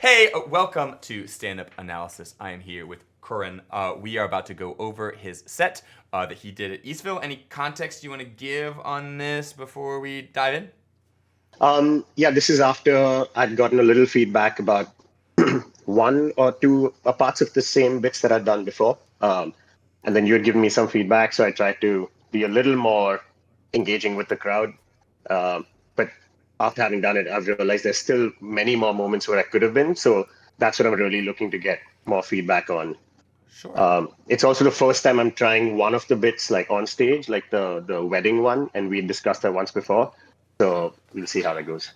Hey, welcome to Stand-Up Analysis. I am here with Karan. We are about to go over his set that he did at Eastville. Any context you want to give on this before we dive in? Yeah, this is after I'd gotten a little feedback about one or two parts of the same bits that I'd done before. And then you had given me some feedback, so I tried to be a little more engaging with the crowd. But after having done it, I've realized there's still many more moments where I could have been. So that's what I'm really looking to get more feedback on. Sure. It's also the first time I'm trying one of the bits like on stage, like the wedding one, and we discussed that once before. So we'll see how that goes.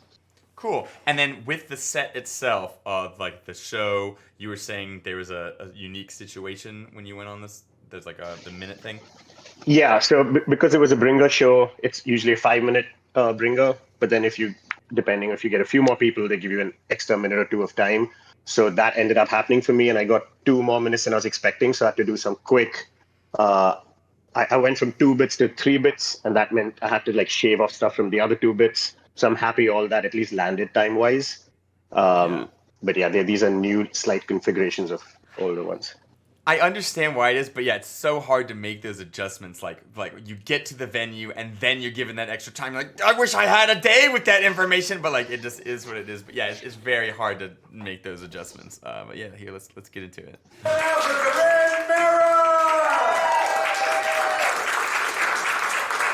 Cool. And then with the set itself of like the show, you were saying there was a unique situation when you went on this. There's like the minute thing. Yeah, so because it was a bringer show, it's usually a 5 minute bringer. But then depending if you get a few more people, they give you an extra minute or two of time. So that ended up happening for me, and I got 2 more minutes than I was expecting. So I had to do some quick. Uh, I went from 2 bits to 3 bits, and that meant I had to like shave off stuff from the other 2 bits. So I'm happy all that at least landed time wise. Yeah. But yeah, these are new slight configurations of older ones. I understand why it is, but yeah, it's so hard to make those adjustments. Like you get to the venue and then you're given that extra time. You're like, I wish I had a day with that information, but like it just is what it is. But yeah, it's very hard to make those adjustments. But yeah, here let's get into it.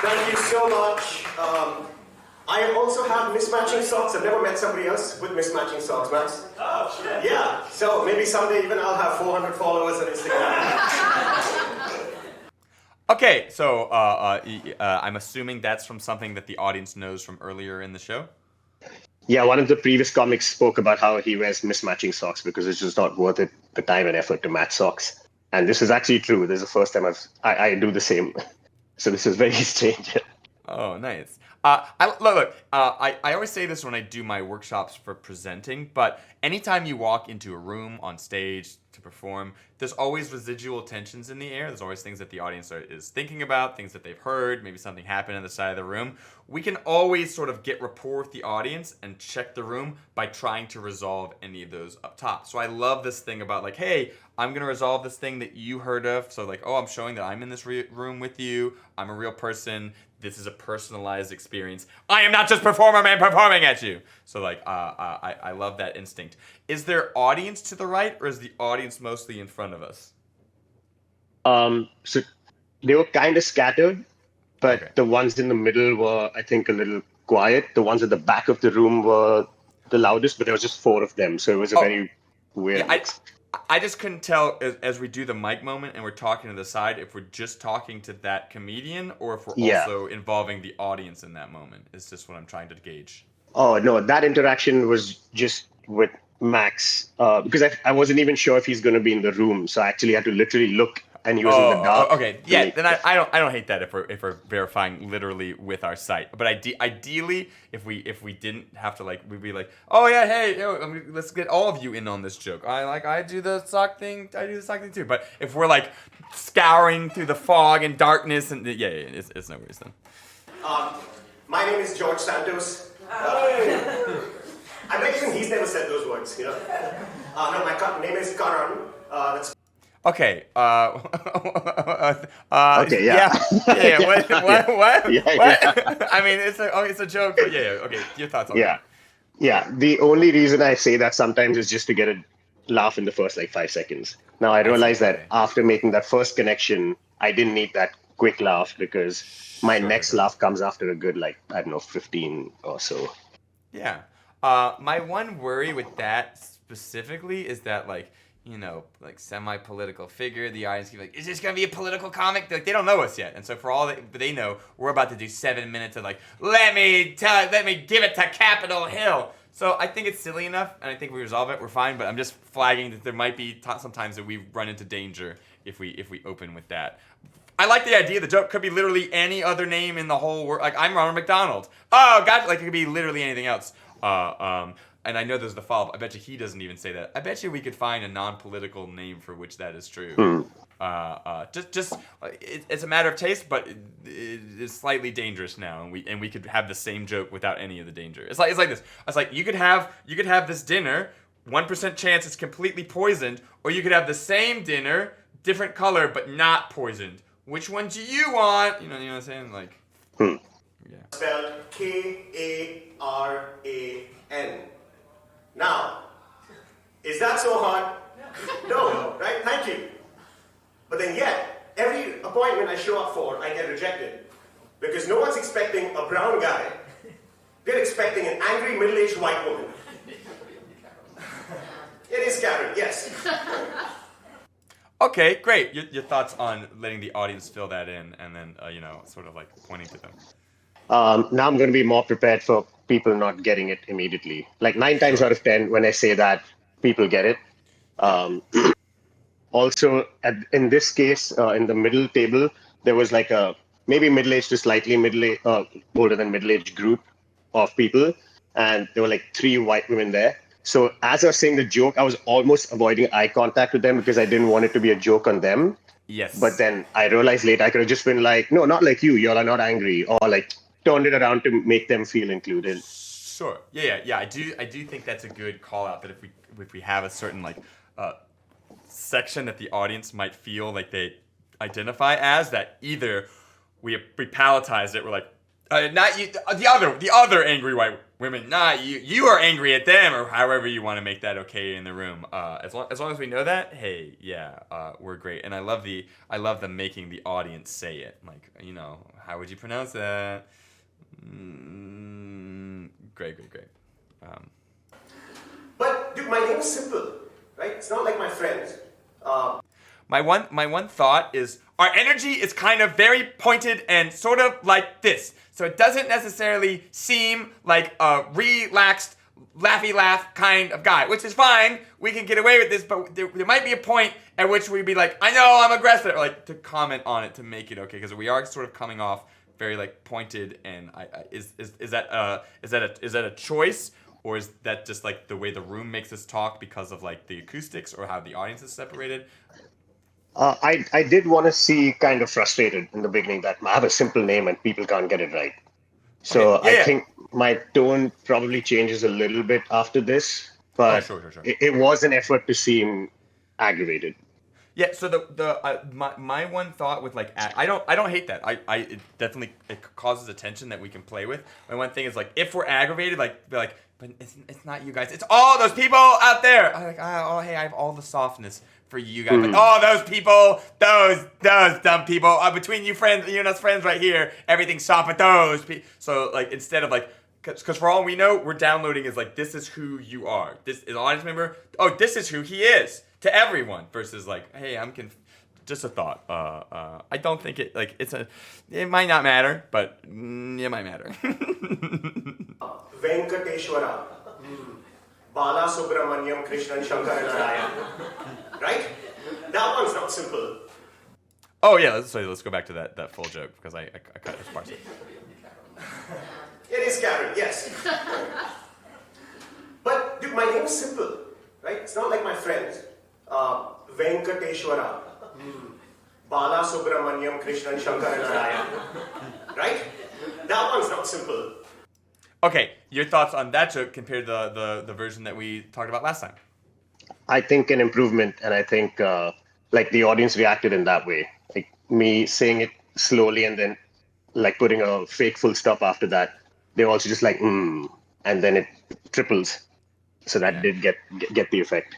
Thank you so much. I also have mismatching socks. I've never met somebody else with mismatching socks, Max. Oh, shit. Yeah, so maybe someday even I'll have 400 followers on Instagram. Okay, so I'm assuming that's from something that the audience knows from earlier in the show. Yeah, one of the previous comics spoke about how he wears mismatching socks because it's just not worth it, the time and effort to match socks. And this is actually true. This is the first time I do the same. So this is very strange. Oh, nice. I always say this when I do my workshops for presenting, but anytime you walk into a room on stage to perform, there's always residual tensions in the air. There's always things that the audience is thinking about, things that they've heard, maybe something happened on the side of the room. We can always sort of get rapport with the audience and check the room by trying to resolve any of those up top. So I love this thing about like, hey, I'm going to resolve this thing that you heard of. So like, oh, I'm showing that I'm in this room with you. I'm a real person. This is a personalized experience. I am not just performer man performing at you. So like, I love that instinct. Is there audience to the right, or is the audience mostly in front of us? So they were kind of scattered, but Okay. the ones in the middle were, I think, a little quiet. The ones at the back of the room were the loudest, but there was just four of them. So it was a Oh, very weird yeah. I mix. I just couldn't tell as we do the mic moment and we're talking to the side if we're just talking to that comedian or if we're Yeah. also involving the audience in that moment. It's just what I'm trying to gauge. Oh, no, that interaction was just with Max because I wasn't even sure if he's going to be in the room. So I actually had to literally look, and he was in the dark Okay. to Yeah, make. then I don't hate that if we're verifying literally with our site. But ideally, if we didn't have to like, we'd be like, oh yeah, hey, let's get all of you in on this joke. I do the sock thing. I do the sock thing too. But if we're like scouring through the fog and darkness and yeah, it's no worries then. My name is George Santos. I bet even he's never said those words, you know? No, my name is Karan. That's Okay. Okay, yeah. Yeah. What? What? Yeah, What? I mean, it's a joke. But yeah. Okay. Your thoughts on yeah. that? Yeah. The only reason I say that sometimes is just to get a laugh in the first like 5 seconds. Now I I see. realize that Okay. after making that first connection, I didn't need that quick laugh because my next Sure. laugh comes after a good like I don't know 15 or so. Yeah. My one worry with that specifically is that like like semi-political figure, the audience can be like, is this gonna be a political comic? Like they don't know us yet, and so for all that they know, we're about to do 7 minutes of like, let me give it to Capitol Hill. So I think it's silly enough, and I think we resolve it, we're fine. But I'm just flagging that there might be sometimes that we run into danger if we open with that. I like the idea. The joke could be literally any other name in the whole world. Like, I'm Ronald McDonald. Oh, gotcha. Like, it could be literally anything else. And I know there's the follow-up. I bet you he doesn't even say that. I bet you we could find a non-political name for which that is true. Hmm. It's a matter of taste, but it's slightly dangerous now, and we could have the same joke without any of the danger. It's like this. It's like you could have this dinner 1% chance it's completely poisoned, or you could have the same dinner, different color, but not poisoned. Which one do you want? You know what I'm saying? Like, yeah. Spelled Karan. Now, is that so hard? No, right? Thank you. But then yet, every appointment I show up for, I get rejected. Because no one's expecting a brown guy. They're expecting an angry middle-aged white woman. It is Karen, yes. Okay, great. Your thoughts on letting the audience fill that in and then, sort of like pointing to them. Now I'm going to be more prepared for people not getting it immediately. Like 9 times out of 10, when I say that, people get it. Also, in this case, in the middle table, there was like a maybe middle-aged to slightly older than middle-aged group of people, and there were like 3 white women there. So as I was saying the joke, I was almost avoiding eye contact with them because I didn't want it to be a joke on them. Yes. But then I realized later I could have just been like, no, not like you. Y'all are not angry, or like turned it around to make them feel included. Sure. Yeah. I do think that's a good call out, that if we have a certain like section that the audience might feel like they identify as, that either we palletize it, we're like, not you, the other angry white women, not you. You are angry at them, or however you want to make that okay in the room. As long as we know that, hey, yeah, we're great. And I love the making the audience say it. Like, how would you pronounce that? Great. But dude, my name is simple, right? It's not like my friends. My one thought is our energy is kind of very pointed and sort of like this. So it doesn't necessarily seem like a relaxed, laughy laugh kind of guy, which is fine. We can get away with this, but there might be a point at which we'd be like, I know I'm aggressive, or like to comment on it to make it okay, because we are sort of coming off very like pointed. And is that a choice, or is that just like the way the room makes us talk because of like the acoustics or how the audience is separated? I did want to see kind of frustrated in the beginning that I have a simple name and people can't get it right. So okay. I think my tone probably changes a little bit after this, but sure. It was an effort to seem aggravated. Yeah. So my one thought with like I don't hate that. It definitely it causes a tension that we can play with. My one thing is like, if we're aggravated, like be like, but it's not you guys. It's all those people out there. I'm like, oh hey, I have all the softness for you guys. But those people, those dumb people, between you friends, you and us friends right here, everything's soft, but those people. So like, instead of like, because for all we know, we're downloading is like, this is who you are. This is an audience member. Oh, this is who he is to everyone. Versus like, hey, just a thought. I don't think it like it might not matter, but it might matter. Venkateshwara, Bala Subramanyam, Krishnan Shankar Narayan. Right? That one's not simple. Oh yeah, let's go back to that full joke, because I cut this part. It is Karen, yes. But dude, my name is simple, right? It's not like my friends. Venkateshwara, Bala Subramanyam, Krishnan Shankar Narayan. Right? That one's not simple. Okay, your thoughts on that joke compared to the version that we talked about last time? I think an improvement, and I think like the audience reacted in that way. Like me saying it slowly and then like putting a fake full stop after that. They also just like and then it triples. So that did get the effect.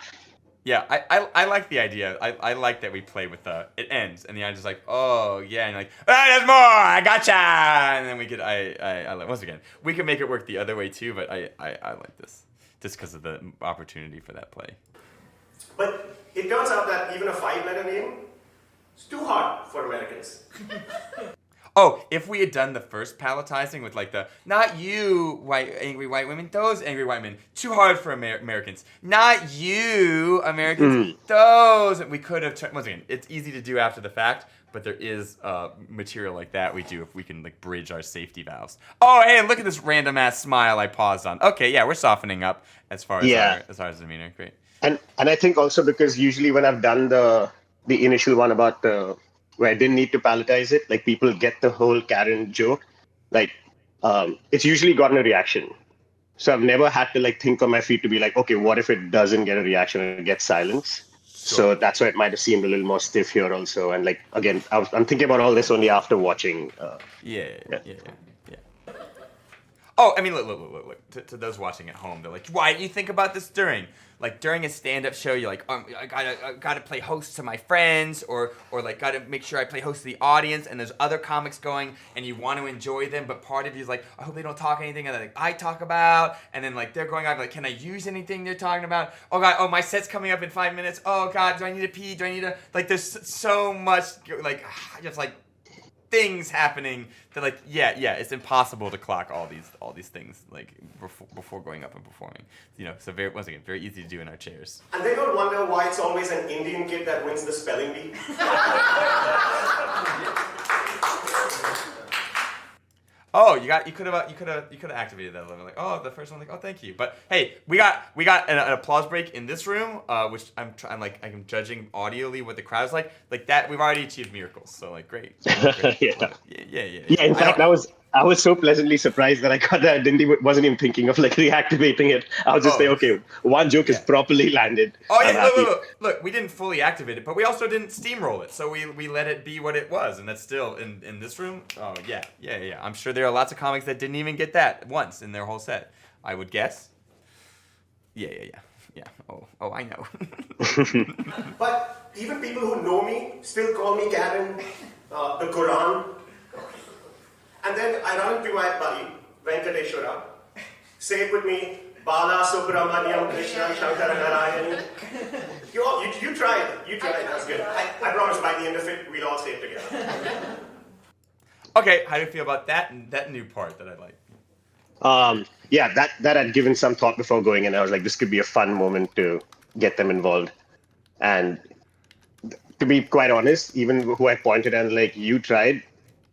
Yeah, I like the idea. I like that we play with it ends and the audience is like, oh yeah, and you're like, there's more, I gotcha, and then we could I like, once again, we can make it work the other way too, but I like this just because of the opportunity for that play. But it turns out that even a 5-letter name is too hard for Americans. Oh, if we had done the first palletizing with like the, not you, angry white women, those angry white men, too hard for Americans. Not you, Americans, those. We could have, once again, it's easy to do after the fact, but there is material like that we do if we can like bridge our safety valves. Oh, hey, look at this random ass smile I paused on. Okay, yeah, we're softening up as far as demeanor. Great. And I think also because usually when I've done the initial one about where I didn't need to palletize it, like people get the whole Karen joke, like it's usually gotten a reaction. So I've never had to like think on my feet to be like, okay, what if it doesn't get a reaction and it gets silence? So that's why it might have seemed a little more stiff here also. And like again, I'm thinking about all this only after watching. Yeah. Oh, I mean, look. To those watching at home, they're like, "Why didn't you think about this during a stand-up show?" You're like, I gotta play host to my friends, or like gotta make sure I play host to the audience, and there's other comics going, and you want to enjoy them, but part of you is like, I hope they don't talk anything that like, I talk about, and then like they're going on like, can I use anything they're talking about? Oh God, my set's coming up in 5 minutes. Oh God, do I need to pee? Do I need to like? There's so much like just like things happening that like it's impossible to clock all these things like before going up and performing, so once again very easy to do in our chairs. And they don't wonder why it's always an Indian kid that wins the spelling bee. Oh, you could have activated that level. Like, oh, the first one, like, oh, thank you. But hey, we got an applause break in this room, which I'm judging audioly what the crowd's like. Like that, we've already achieved miracles. So like, great. Yeah. Yeah. In fact, I was so pleasantly surprised that I got that. Wasn't even thinking of like reactivating it. I was just saying, okay, one joke is properly landed. Oh yeah, look, we didn't fully activate it, but we also didn't steamroll it. So we let it be what it was, and that's still in this room. Oh yeah. I'm sure there are lots of comics that didn't even get that once in their whole set, I would guess. Yeah. Oh, I know. But even people who know me still call me Karan, the Quran. And then I run into my buddy, Venkateshwara. Say it with me, Bala Subramaniam Krishna Shankara Narayani. You try it. That's good. I promise by the end of it, we'll all say it together. Okay, how do you feel about that new part that I like? That I'd given some thought before going in. I was like, this could be a fun moment to get them involved. And to be quite honest, even who I pointed at, like, you tried,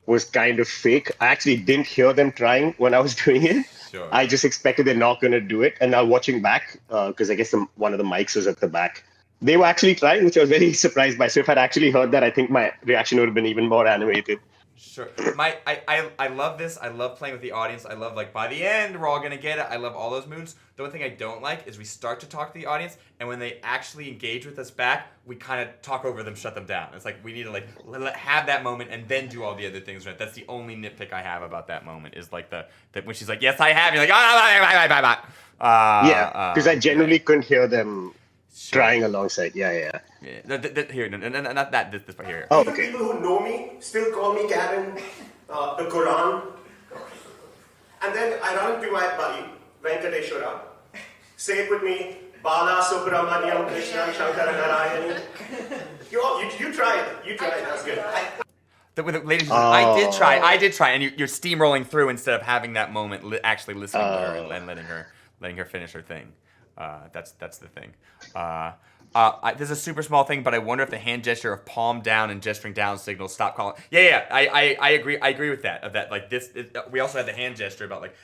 was kind of fake. I actually didn't hear them trying when I was doing it. Sure. I just expected they're not going to do it. And now watching back, because I guess one of the mics was at the back, they were actually trying, which I was very surprised by. So if I'd actually heard that, I think my reaction would have been even more animated. Sure. I love this. I love playing with the audience. I love, like, by the end, we're all going to get it. I love all those moods. The one thing I don't like is we start to talk to the audience, and when they actually engage with us back, we kind of talk over them, shut them down. It's like we need to, like, have that moment and then do all the other things right. That's the only nitpick I have about that moment is, like, that when she's like, yes, I have. You're like, because I genuinely couldn't hear them trying alongside. Yeah. Here, not that. This part here. Oh, Even okay. people who know me still call me Karan, the Quran. And then I run into my buddy, Venkateshwara. Say it with me, Bala Subramaniam Krishna Shankara Narayani. You tried. That's good. Ladies, I did try, and you're steamrolling through instead of having that moment, actually listening to her and letting her finish her thing. That's the thing. This is a super small thing, but I wonder if the hand gesture of palm down and gesturing down signals stop calling. Yeah. I agree. I agree with that. Of that, like this. We also had the hand gesture about like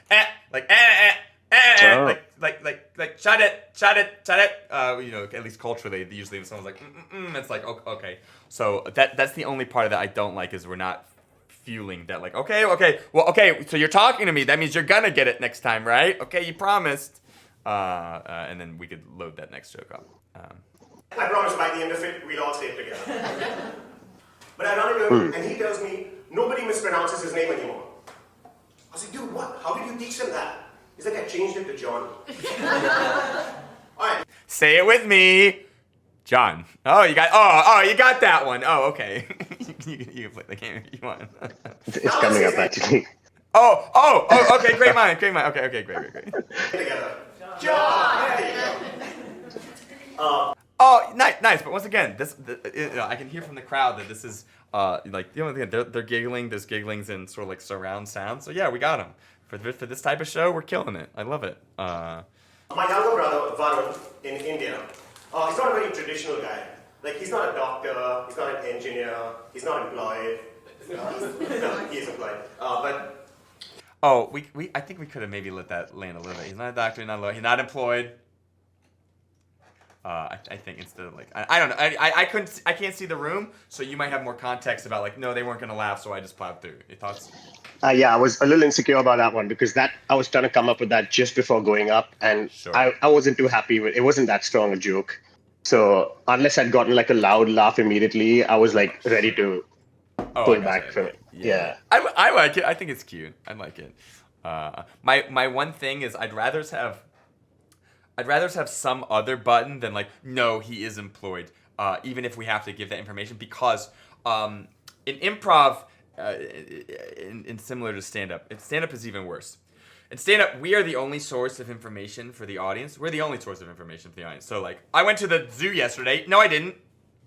shut it. At least culturally, usually if someone's like it's like okay. So that's the only part of that I don't like is we're not fueling that like okay. So you're talking to me. That means you're gonna get it next time, right? Okay, you promised. And then we could load that next joke up. I promise by the end of it, we'll all say it together. But I run into him, and he tells me nobody mispronounces his name anymore. I was like, dude, what? How did you teach them that? He's like, I changed it to John. All right. Say it with me, John. Oh, you got that one. Oh, okay. you can play the game if you want. It's coming up actually. Oh, okay, great mind. Okay, great. Together. John! There you go. Oh, nice. But once again, I can hear from the crowd that this is like the only thing they're giggling. There's gigglings and sort of like surround sound. So yeah, we got them for this type of show. We're killing it. I love it. My younger brother Varun in India. He's not a very traditional guy. Like he's not a doctor. He's not an engineer. He's not employed. No, he is employed. But I think we could have maybe let that land a little bit. He's not a doctor. He's not employed. I think instead of like I don't know I can't see the room, so you might have more context about like no, they weren't gonna laugh, so I just plowed through. Your thoughts? Yeah, I was a little insecure about that one because I was trying to come up with that just before going up, and Sure. I wasn't too happy with it. Wasn't that strong a joke. So unless I'd gotten like a loud laugh immediately, I was like ready to Oh, I pull back gotcha. from it. Yeah. Yeah. I like it. I think it's cute. I like it. My one thing is I'd rather have some other button than like, no, he is employed, even if we have to give that information, because in improv, in similar to stand-up is even worse. In stand-up, we are the only source of information for the audience. We're the only source of information for the audience. So like, I went to the zoo yesterday. No, I didn't.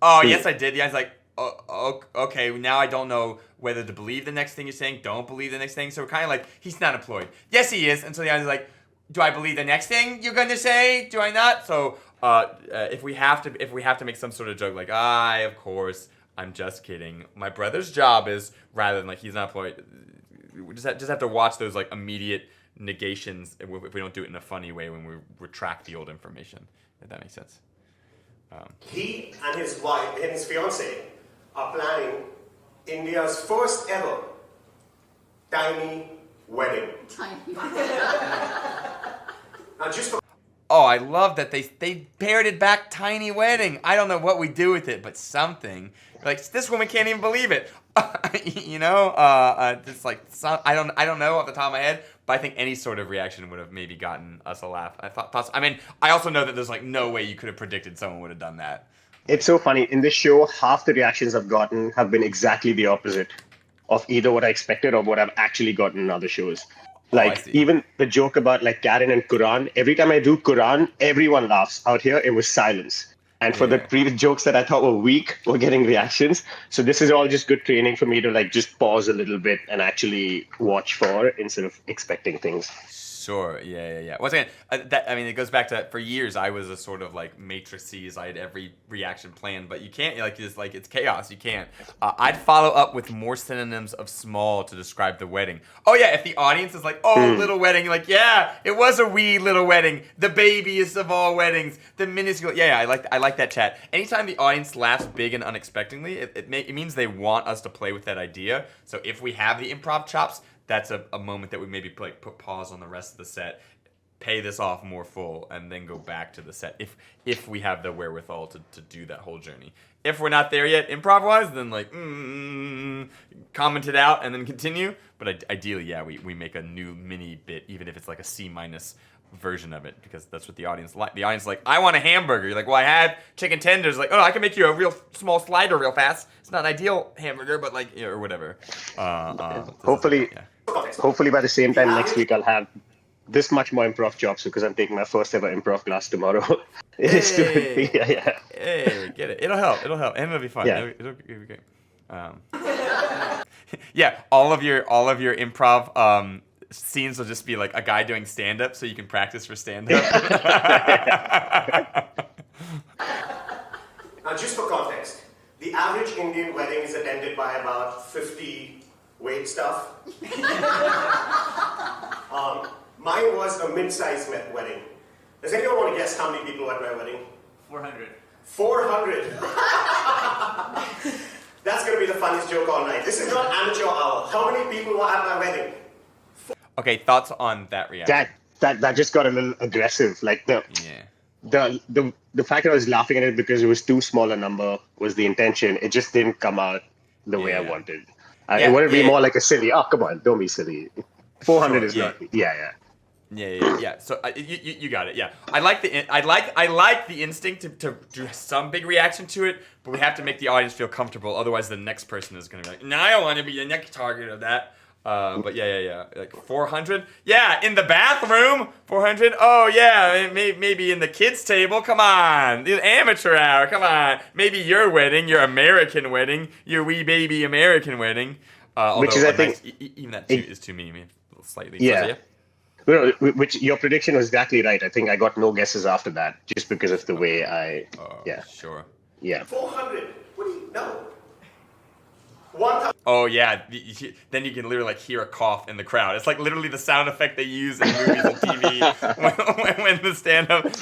Oh, yes, I did. The guy's like, oh, okay, now I don't know whether to believe the next thing you're saying, don't believe the next thing. So we're kind of like, he's not employed. Yes, he is. And so the guy's like, do I believe the next thing you're going to say? Do I not? So if we have to make some sort of joke like, of course, I'm just kidding. My brother's job is, rather than like, he's not employed, we just have to watch those like immediate negations if we don't do it in a funny way when we retract the old information, if that makes sense. He and his wife, and his fiance, are planning India's first ever tiny wedding. Now, just for Oh, I love that they paired it back. Tiny wedding. I don't know what we do with it, but something. Like, this woman can't even believe it. You know, just like I don't know off the top of my head, but I think any sort of reaction would have maybe gotten us a laugh. I mean, I also know that there's like no way you could have predicted someone would have done that. It's so funny. In this show, half the reactions I've gotten have been exactly the opposite of either what I expected or what I've actually gotten in other shows. Like, even the joke about like Karan and Quran, every time I do Quran, everyone laughs. Out here, it was silence. And for the previous jokes that I thought were weak, we're getting reactions. So this is all just good training for me to like just pause a little bit and actually watch for instead of expecting things. Sure. Yeah. Once again, it goes back to, for years I was a sort of like matrices. I had every reaction planned, but you can't, it's chaos. You can't. I'd follow up with more synonyms of small to describe the wedding. Oh yeah, if the audience is like, little wedding, you're like, yeah, it was a wee little wedding, the babiest of all weddings, the minuscule. Yeah, I like that chat. Anytime the audience laughs big and unexpectedly, it means they want us to play with that idea. So if we have the improv chops, that's a moment that we maybe like put pause on the rest of the set, pay this off more full, and then go back to the set if we have the wherewithal to do that whole journey. If we're not there yet, improv-wise, then like comment it out and then continue. But ideally, yeah, we make a new mini bit, even if it's like a C- version of it, because that's what the audience like. The audience is like, I want a hamburger. You're like, well, I had chicken tenders. Like, oh, I can make you a real small slider real fast. It's not an ideal hamburger, but like, or whatever. Hopefully by the same time next week I'll have this much more improv chops because I'm taking my first ever improv class tomorrow. Hey, yeah. Hey, get it. It'll help, and it'll be fun. Yeah. It'll be great. Yeah, all of your improv scenes will just be like a guy doing stand-up, so you can practice for stand-up. Now, just for context, the average Indian wedding is attended by about 50 wait staff. Mine was a mid-sized wedding. Does anyone want to guess how many people were at my wedding? 400. 400. That's going to be the funniest joke all night. This is not amateur hour. How many people were at my wedding? Okay, thoughts on that reaction? That just got a little aggressive. Like the fact that I was laughing at it because it was too small a number was the intention. It just didn't come out the way I wanted. It would be more like a silly. Oh, come on, don't be silly. 400 is not. Yeah. Yeah. So you got it. Yeah, I like the instinct to do some big reaction to it, but we have to make the audience feel comfortable. Otherwise, the next person is gonna be like, "No, I don't want to be the next target of that." But yeah. Like 400. Yeah, in the bathroom. 400. Oh yeah, maybe in the kids' table. Come on, the amateur hour. Come on. Maybe your wedding, your American wedding, your wee baby American wedding. Which is, I think, even that is too me. I mean, slightly. Yeah. No, which your prediction was exactly right. I think I got no guesses after that, just because of the way I. Sure. Yeah. 400. What do you know? 1,000. Oh yeah. Then you can literally like hear a cough in the crowd. It's like literally the sound effect they use in movies and TV when the stand-up. Yep.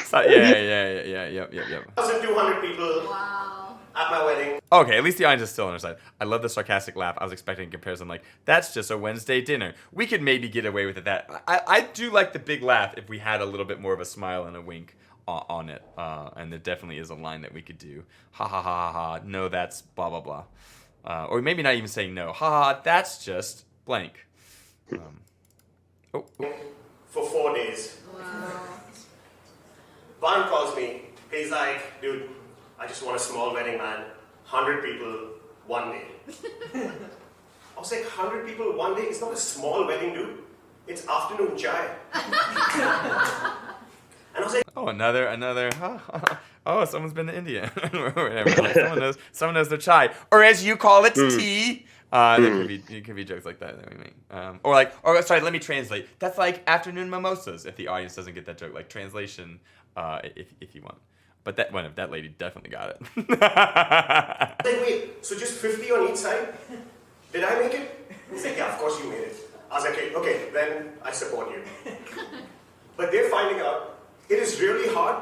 1,200 people. Wow. at my wedding. Okay, at least the audience is still on our side. I love the sarcastic laugh. I was expecting a comparison like, that's just a Wednesday dinner. We could maybe get away with it. I do like the big laugh if we had a little bit more of a smile and a wink on it. And there definitely is a line that we could do. Ha ha ha ha ha. No, that's blah blah blah. Or maybe not even saying no. Ha ha, that's just blank. For 4 days. Wow. Varun calls me. He's like, dude, I just want a small wedding, man. 100 people, 1 day. I was like, 100 people, 1 day? It's not a small wedding, dude. It's afternoon chai. And I was like, Oh, another. Oh, someone's been to India. Or whatever. Like, someone knows their chai, or as you call it, tea. There could be jokes like that we make. Sorry, let me translate. That's like afternoon mimosas. If the audience doesn't get that joke, like translation, if you want. But that lady definitely got it. like, wait, so just 50 on each side? Did I make it? He's like, yeah, of course you made it. I was like, okay, then I support you. But they're finding out it is really hard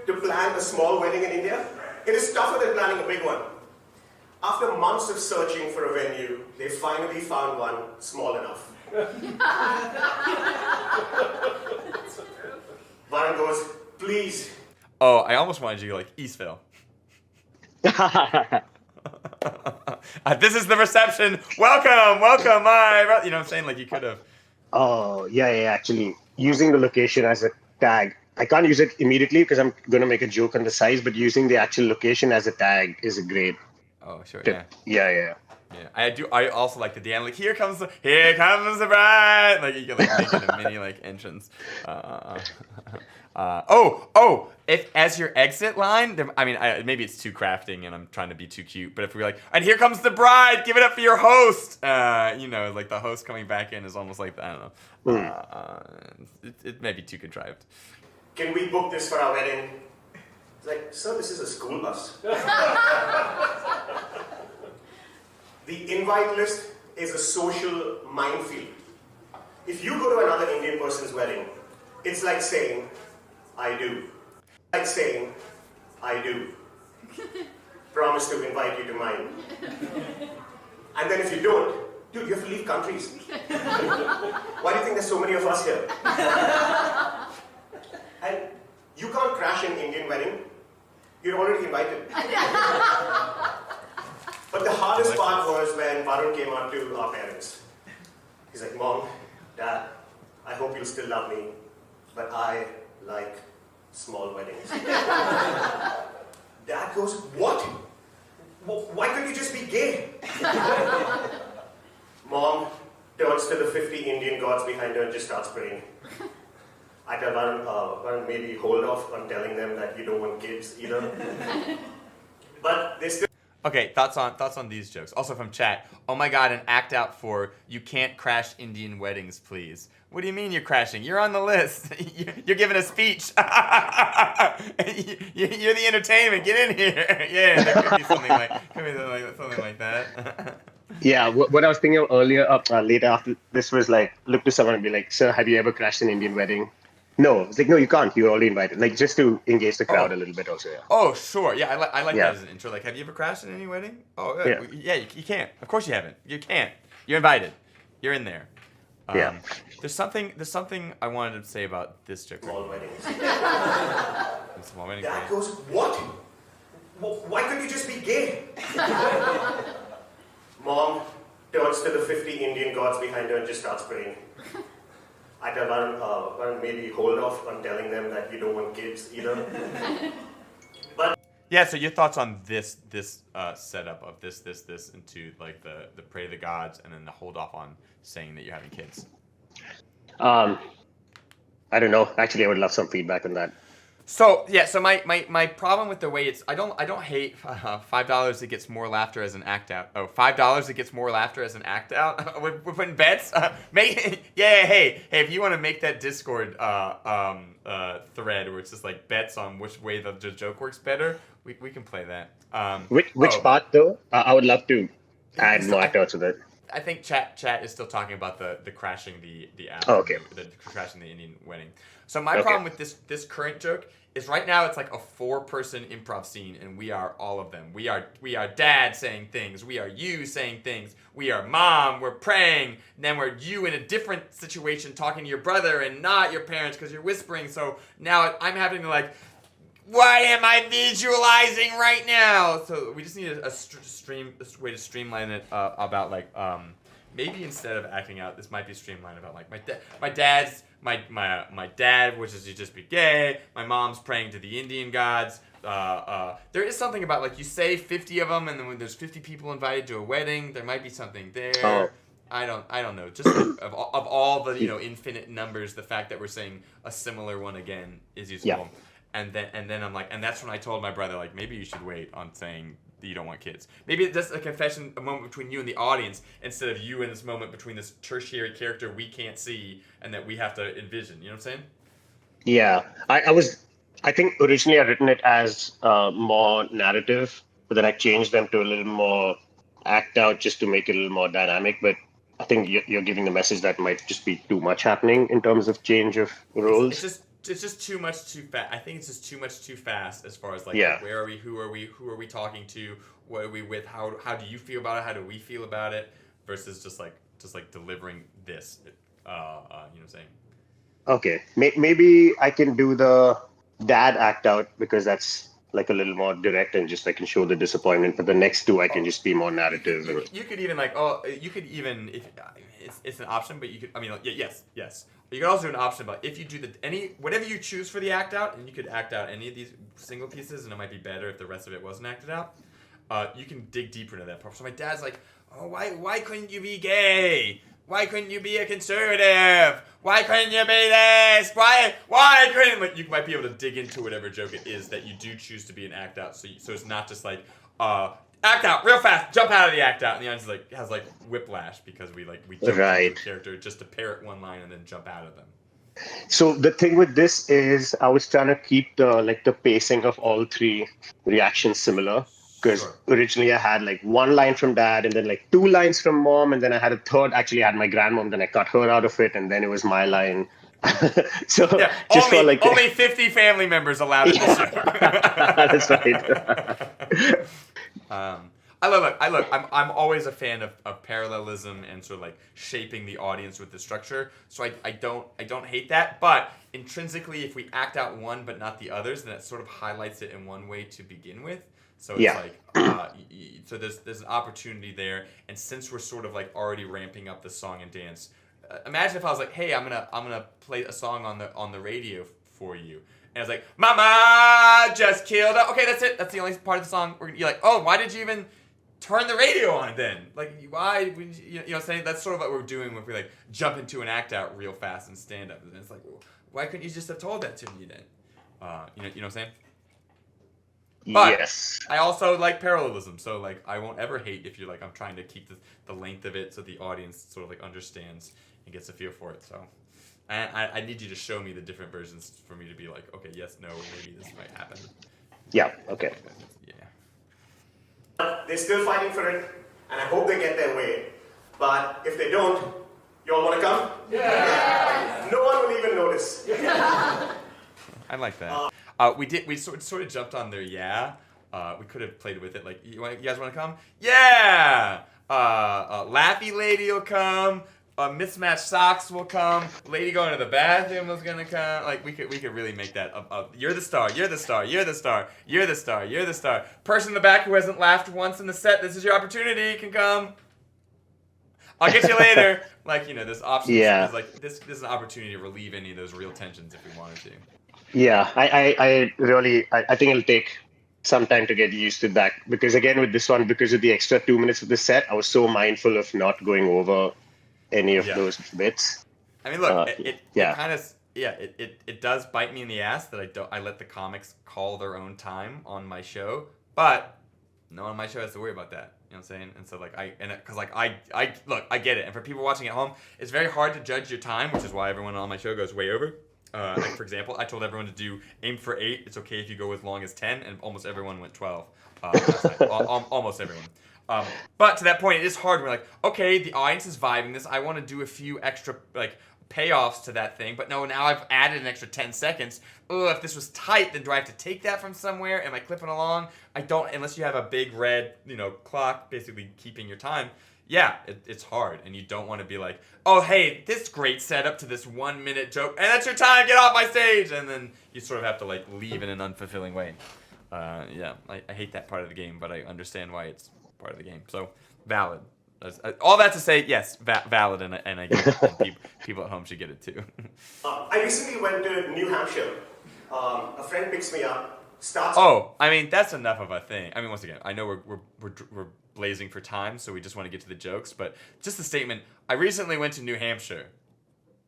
to plan a small wedding in India. It is tougher than planning a big one. After months of searching for a venue, they finally found one small enough. Varun goes, please. Oh, I almost wanted you to go like Eastville. This is the reception. Welcome, my. You know what I'm saying? Like you could have. Oh, yeah, actually, using the location as a tag. I can't use it immediately because I'm going to make a joke on the size, but using the actual location as a tag is a great Oh, sure, tip. yeah. Yeah. Yeah, I also like the Dan, like, here comes the bride. Like, you can, like, make it a mini, like, entrance. If as your exit line, maybe it's too crafting and I'm trying to be too cute, but if we're like, and here comes the bride, give it up for your host. Like the host coming back in is almost like, I don't know. It may be too contrived. Can we book this for our wedding? It's like, sir, this is a school bus. The invite list is a social minefield. If you go to another Indian person's wedding, it's like saying, I do. Like saying, I do. Promise to invite you to mine. And then if you don't, dude, you have to leave countries. Why do you think there's so many of us here? And you can't crash an Indian wedding. You're already invited. But the hardest part was when Varun came out to our parents. He's like, Mom, Dad, I hope you'll still love me, but I like small weddings. Dad goes, what? Why couldn't you just be gay? Mom turns to the 50 Indian gods behind her and just starts praying. I tell Varun, maybe hold off on telling them that you don't want kids either. But they still... Okay, thoughts on these jokes. Also from chat. Oh my God, an act out for you can't crash Indian weddings, please. What do you mean you're crashing? You're on the list. You're giving a speech. You're the entertainment. Get in here. Yeah, there could be something like that. Yeah, what I was thinking of earlier, later after this was like, look to someone and be like, sir, have you ever crashed an Indian wedding? No. It's like, no, you can't. You're already invited. Like, just to engage the crowd a little bit also, yeah. Oh, sure. Yeah, I like that as an intro. Like, have you ever crashed in any wedding? Oh, yeah, you can't. Of course you haven't. You can't. You're invited. You're in there. Yeah. There's something I wanted to say about this joke. Small weddings. Small weddings. Dad goes, what? Why couldn't you just be gay? Mom turns to the 50 Indian gods behind her and just starts praying. I tell Varun, maybe hold off on telling them that you don't want kids either. But yeah, so your thoughts on this setup of this into like the pray to the gods and then the hold off on saying that you're having kids? I don't know. Actually, I would love some feedback on that. So yeah, so my problem with the way it's I don't hate $5 it gets more laughter as an act out. Oh, $5 it gets more laughter as an act out. We're putting bets. Hey, if you want to make that Discord thread where it's just like bets on which way the joke works better, we can play that. Which part though? I would love to add more actors to that. I think chat is still talking about the crashing the app. Oh, okay. The crashing the Indian wedding. So my problem with this current joke is right now it's like a 4-person improv scene, and we are all of them. We are dad saying things. We are you saying things. We are mom. We're praying. And then we're you in a different situation talking to your brother and not your parents because you're whispering. So now I'm having to like, what am I visualizing right now? So we just need a way to streamline it about like maybe instead of acting out, this might be streamlined about like my dad wishes to just be gay. My mom's praying to the Indian gods. There is something about like you say 50 of them, and then when there's 50 people invited to a wedding, there might be something there. Oh. I don't know. Just like, of all the infinite numbers, the fact that we're saying a similar one again is useful. Yeah. And then I'm like, and that's when I told my brother like maybe you should wait on saying that you don't want kids. Maybe it's just a confession, a moment between you and the audience instead of you in this moment between this tertiary character we can't see and that we have to envision. You know what I'm saying? Yeah, I think originally I written it as more narrative, but then I changed them to a little more act out just to make it a little more dynamic. But I think you're giving the message that might just be too much happening in terms of change of roles. It's just too much too fast. I think it's just too much too fast as far as like where are we, who are we talking to, what are we with, how do you feel about it, how do we feel about it, versus just like delivering this. You know what I'm saying? Okay, maybe I can do the dad act out because that's like a little more direct and just I can show the disappointment. But the next two I can just be more narrative. You could even like if it's an option, but you could yes. You could also do an option about if you do whatever you choose for the act out, and you could act out any of these single pieces, and it might be better if the rest of it wasn't acted out. You can dig deeper into that part. So my dad's like, oh, why couldn't you be gay? Why couldn't you be a conservative? Why couldn't you be this? Why couldn't... Like, you might be able to dig into whatever joke it is that you do choose to be an act out. So it's not just like, act out real fast, jump out of the act out. And the audience has whiplash because we jump into a character just to parrot one line and then jump out of them. So the thing with this is I was trying to keep the pacing of all three reactions similar. Because originally I had one line from dad and then 2 lines from mom, and then I had a third. Actually, I had my grandmom, then I cut her out of it, and then it was my line. So yeah, just only 50 family members allowed in this show. That's right. I'm always a fan of parallelism and sort of shaping the audience with the structure. So I don't hate that, but intrinsically, if we act out one but not the others, then it sort of highlights it in one way to begin with. So it's so there's an opportunity there, and since we're sort of already ramping up the song and dance, imagine if I was like, hey, I'm gonna play a song on the radio for you, and I was like, Mama just killed her. Okay, that's it. That's the only part of the song. You're like, oh, why did you even turn the radio on then? Why? You know what I'm saying? That's sort of what we're doing when we jump into an act out real fast and stand up. And it's like, well, why couldn't you just have told that to me then? You know what I'm saying? But yes. I also like parallelism, so I won't ever hate if you're I'm trying to keep the length of it so the audience sort of understands and gets a feel for it. So I need you to show me the different versions for me to be okay, yes, no, maybe this might happen. Yeah. Okay. Yeah. They're still fighting for it, and I hope they get their way. But if they don't, you all want to come? Yeah. No one will even notice. I like that. We sort of jumped on there. Yeah. We could have played with it. You guys want to come? Yeah. Laffy lady will come. Mismatched socks will come. Lady going to the bathroom was gonna come. We could really make that. You're the star. You're the star. You're the star. You're the star. You're the star. Person in the back who hasn't laughed once in the set. This is your opportunity. Can come. I'll get you later. There's options. Yeah. This is an opportunity to relieve any of those real tensions if we wanted to. Yeah, I really think it'll take some time to get used to that, because again with this one, because of the extra 2 minutes of the set, I was so mindful of not going over any of those bits. I mean, look, it does bite me in the ass that I let the comics call their own time on my show, but no one on my show has to worry about that. You know what I'm saying? And so I get it. And for people watching at home, it's very hard to judge your time, which is why everyone on my show goes way over. For example, I told everyone to aim for 8. It's okay if you go as long as 10, and almost everyone went 12. Almost everyone. But to that point, it is hard. We're okay, the audience is vibing this. I want to do a few extra payoffs to that thing. But no, now I've added an extra 10 seconds. Oh, if this was tight, then do I have to take that from somewhere? Am I clipping along? I don't, unless you have a big red, clock basically keeping your time. Yeah, it's hard, and you don't want to be like, oh, hey, this great setup to this 1 minute joke, and that's your time, get off my stage, and then you sort of have to like leave in an unfulfilling way. I hate that part of the game, but I understand why it's part of the game. So valid. All that to say, yes, valid, and I get it. And people at home should get it too. I recently went to New Hampshire. A friend picks me up. That's enough of a thing. I mean, once again, I know we're blazing for time, so we just want to get to the jokes. But just the statement: I recently went to New Hampshire.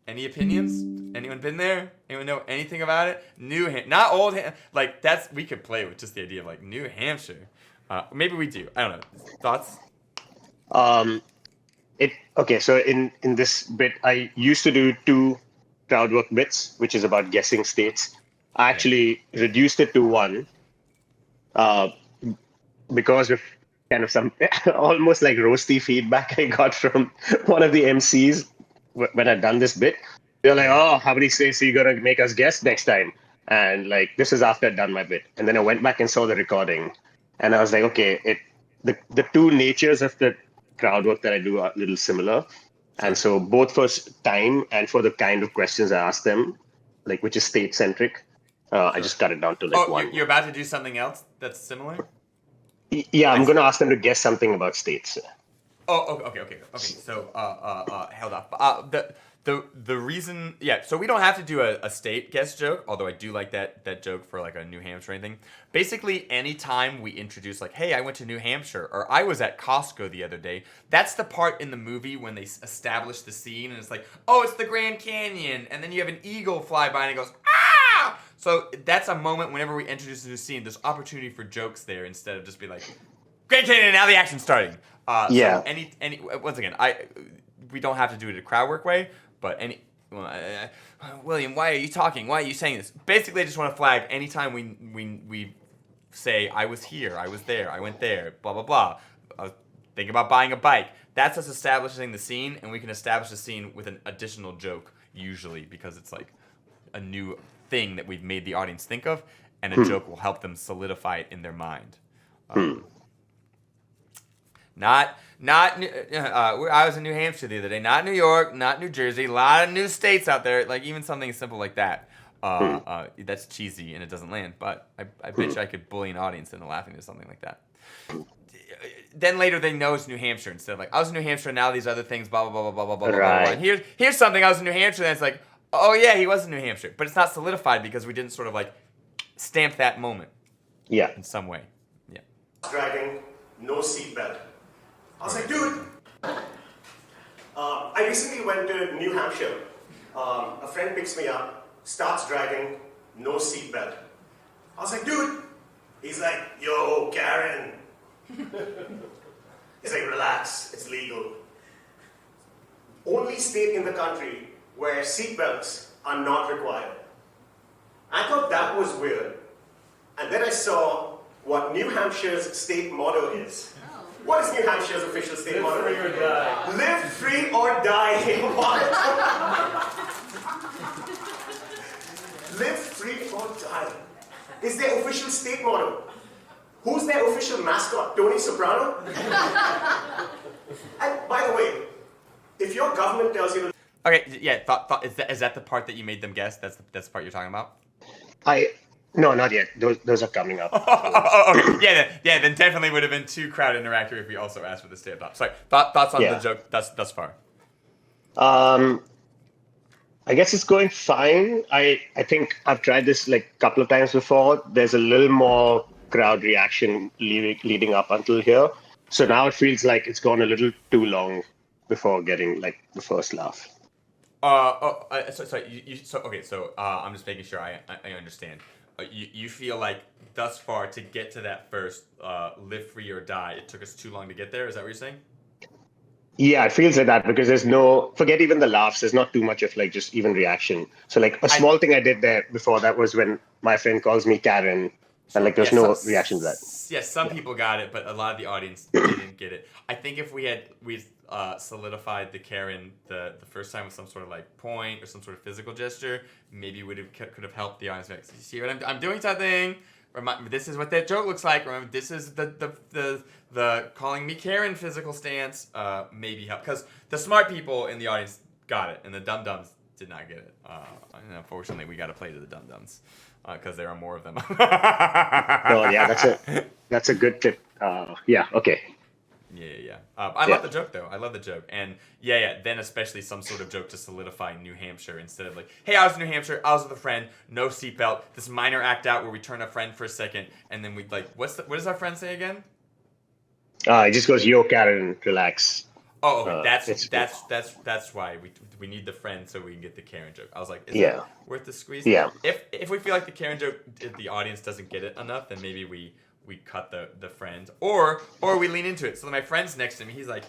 Any opinions? Anyone been there? Anyone know anything about it? Not old. Like we could play with just the idea of like New Hampshire. Maybe we do. I don't know. Thoughts? So in this bit, I used to do 2 crowd work bits, which is about guessing states. I actually reduced it to 1, because of kind of some almost like roasty feedback I got from one of the MCs when I'd done this bit. They're like, "Oh, how many states are you gonna make us guess next time?" And like, this is after I'd done my bit, and then I went back and saw the recording, and I was like, okay, the 2 natures of the crowd work that I do are a little similar. And so both for time and for the kind of questions I ask them, like which is state centric, I just cut it down to like 1. You're about to do something else that's similar? Yeah, I'm going to ask them to guess something about states. Oh, okay. So, held up. The reason, so we don't have to do a state guess joke, although I do like that joke for like a New Hampshire or anything. Basically, anytime we introduce like, hey, I went to New Hampshire, or I was at Costco the other day, that's the part in the movie when they establish the scene, and it's like, oh, it's the Grand Canyon, and then you have an eagle fly by, and it goes, ah! So that's a moment whenever we introduce a new scene, there's opportunity for jokes there, instead of just be like, Grand Canyon, now the action's starting. So any once again, we don't have to do it a crowd work way. But William, why are you talking? Why are you saying this? Basically, I just want to flag anytime we say, I was here, I was there, I went there, blah, blah, blah. Think about buying a bike. That's us establishing the scene, and we can establish the scene with an additional joke, usually, because it's like a new thing that we've made the audience think of, and a joke will help them solidify it in their mind. I was in New Hampshire the other day. Not New York, not New Jersey. A lot of new states out there. Like even something simple like that. That's cheesy and it doesn't land. But I bet you I could bully an audience into laughing at something like that. Then later they know it's New Hampshire instead of like I was in New Hampshire. Now these other things. Blah blah blah blah blah blah blah blah. And here's something I was in New Hampshire. And it's like, oh yeah, he was in New Hampshire. But it's not solidified because we didn't sort of like stamp that moment. Yeah. In some way. Yeah. Driving, no seatbelt. I was like, dude. I recently went to New Hampshire. A friend picks me up, starts driving, no seatbelt. I was like, dude. He's like, yo, Karan. He's like, relax, it's legal. Only state in the country where seatbelts are not required. I thought that was weird. And then I saw what New Hampshire's state motto is. What is New Hampshire's official state motto? Live free or die. Live free or die. What? Live free or die is their official state motto. Who's their official mascot? Tony Soprano? And by the way, if your government tells you to... Okay, yeah, is that the part that you made them guess? That's the part you're talking about? No, not yet. Those are coming up. Okay. Yeah, then definitely would have been too crowd interactive if we also asked for the stand up. Sorry, thoughts on the joke thus far? I guess it's going fine. I think I've tried this like a couple of times before. There's a little more crowd reaction leading up until here. So now it feels like it's gone a little too long before getting like the first laugh. I'm just making sure I understand. You feel like thus far to get to that first live free or die, it took us too long to get there? Is that what you're saying? Yeah, it feels like that because there's forget even the laughs. There's not too much of like just even reaction. So like a small thing I did there before that was when my friend calls me Karan And like there's no reaction to that. Yes, some people got it, but a lot of the audience didn't get it. I think if we solidified the Karen the first time with some sort of like point or some sort of physical gesture, maybe could have helped the audience. Like, see what I'm doing something. This is what that joke looks like. Remember, this is the calling me Karen physical stance. Maybe help because the smart people in the audience got it, and the dum dums did not get it. And unfortunately, we got to play to the dum dums because there are more of them. Oh yeah, that's a good tip. Yeah, okay. Yeah. I love the joke though. I love the joke, and yeah. Then especially some sort of joke to solidify New Hampshire instead of like, hey, I was in New Hampshire, I was with a friend, no seatbelt. This minor act out where we turn a friend for a second, and then we like, what does our friend say again? It just goes, yo, Karen, relax. Oh, that's why we need the friend so we can get the Karen joke. I was like, is it worth the squeeze? Yeah. If we feel like the Karen joke, if the audience doesn't get it enough, then maybe we cut the friend, or we lean into it. So my friend's next to me, he's like,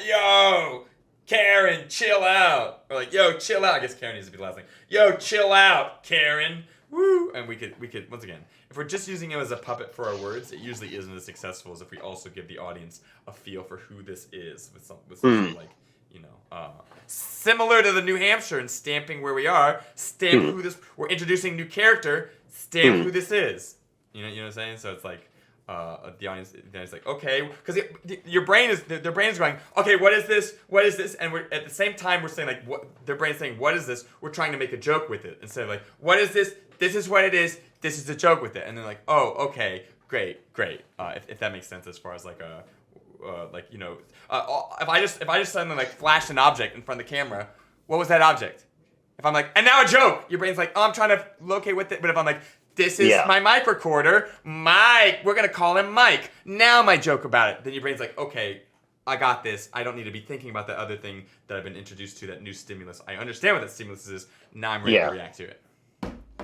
yo, Karen, chill out. Or like, yo, chill out. I guess Karen needs to be the last thing. Yo, chill out, Karen. Woo. And we could once again, if we're just using him as a puppet for our words, it usually isn't as successful as if we also give the audience a feel for who this is with some like, similar to the New Hampshire and stamping where we are, stamp who this. We're introducing new character, stamp who this is. You know what I'm saying? So it's like the audience is like, okay, because their brain is going, okay, what is this? What is this? And we're at the same time we're saying like, what their brain's saying, what is this? We're trying to make a joke with it instead of like, what is this? This is what it is. This is a joke with it. And they're like, oh, okay, great. If that makes sense as far as like a. If I just suddenly like flashed an object in front of the camera, what was that object? If I'm like, and now a joke, your brain's like, oh, I'm trying to locate with it. But if I'm like, this is my mic recorder, Mike, we're gonna call him Mike. Now my joke about it. Then your brain's like, okay, I got this. I don't need to be thinking about that other thing that I've been introduced to, that new stimulus. I understand what that stimulus is. Now I'm ready to react to it.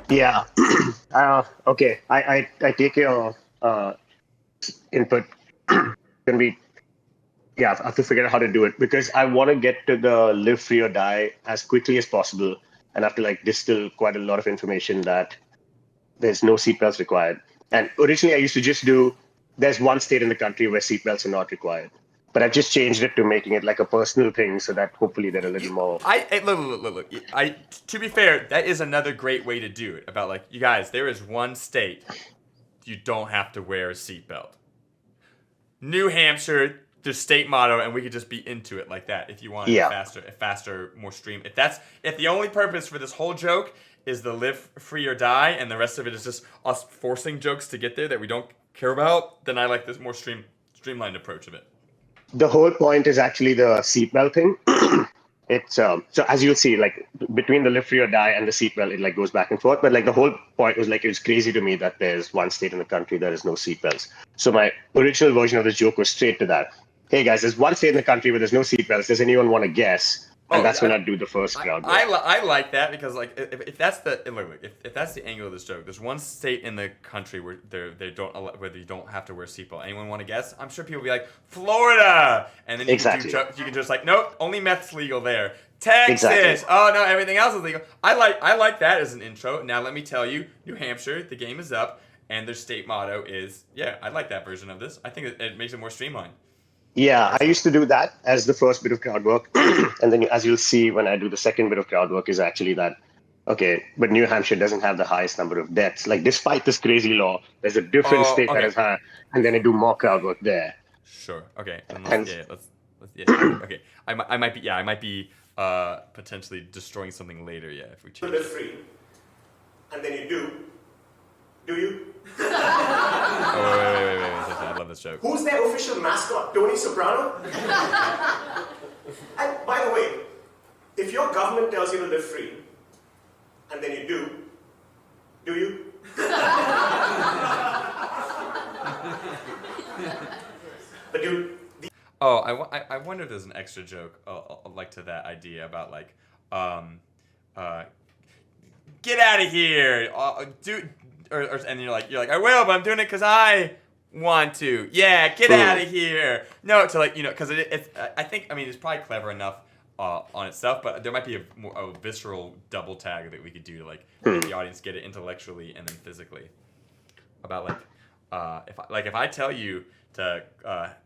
Yeah. Okay. I take your input. Can we? Yeah, I have to figure out how to do it because I want to get to the live free or die as quickly as possible, and I have to like distill quite a lot of information that there's no seatbelts required. And originally, I used to just do there's one state in the country where seatbelts are not required, but I've just changed it to making it like a personal thing so that hopefully they're a little more. Look. To be fair, that is another great way to do it. About like, you guys, there is one state you don't have to wear a seatbelt. New Hampshire, the state motto, and we could just be into it like that if you want faster, more stream. If the only purpose for this whole joke is the live free or die, and the rest of it is just us forcing jokes to get there that we don't care about, then I like this more streamlined approach of it. The whole point is actually the seatbelt thing. It's so as you'll see, like between the live free or die and the seatbelt, it like goes back and forth. But like the whole point was like, it was crazy to me that there's one state in the country there is no seatbelts. So my original version of this joke was straight to that. Hey guys, there's one state in the country where there's no seatbelts. Does anyone want to guess? And that's when I do the first crowd. I like that because like if that's if that's the angle of this joke, there's one state in the country where they don't have to wear a seatbelt. Anyone want to guess? I'm sure people will be like Florida, and then you can just like, nope, only meth's legal there. Texas. Exactly. Oh no, everything else is legal. I like that as an intro. Now let me tell you, New Hampshire, the game is up, and their state motto is I like that version of this. I think it makes it more streamlined. Yeah, I used to do that as the first bit of crowd work. And then as you'll see when I do the second bit of crowd work is actually that, okay, but New Hampshire doesn't have the highest number of deaths. Like despite this crazy law, there's a different state that is higher. And then I do more crowd work there. Sure. Okay. Okay. I might be potentially destroying something later. Yeah, if we change. Live free, and then you do you? Wait. I love this joke. Who's their official mascot? Tony Soprano? And by the way, if your government tells you to live free, and then you do you? But dude. I wonder if there's an extra joke like to that idea about like, get out of here, and you're like I will, but I'm doing it because I want to. Yeah, get out of here. No, to like because it's I think it's probably clever enough on itself, but there might be a visceral double tag that we could do to like make the audience get it intellectually and then physically. About like if I tell you to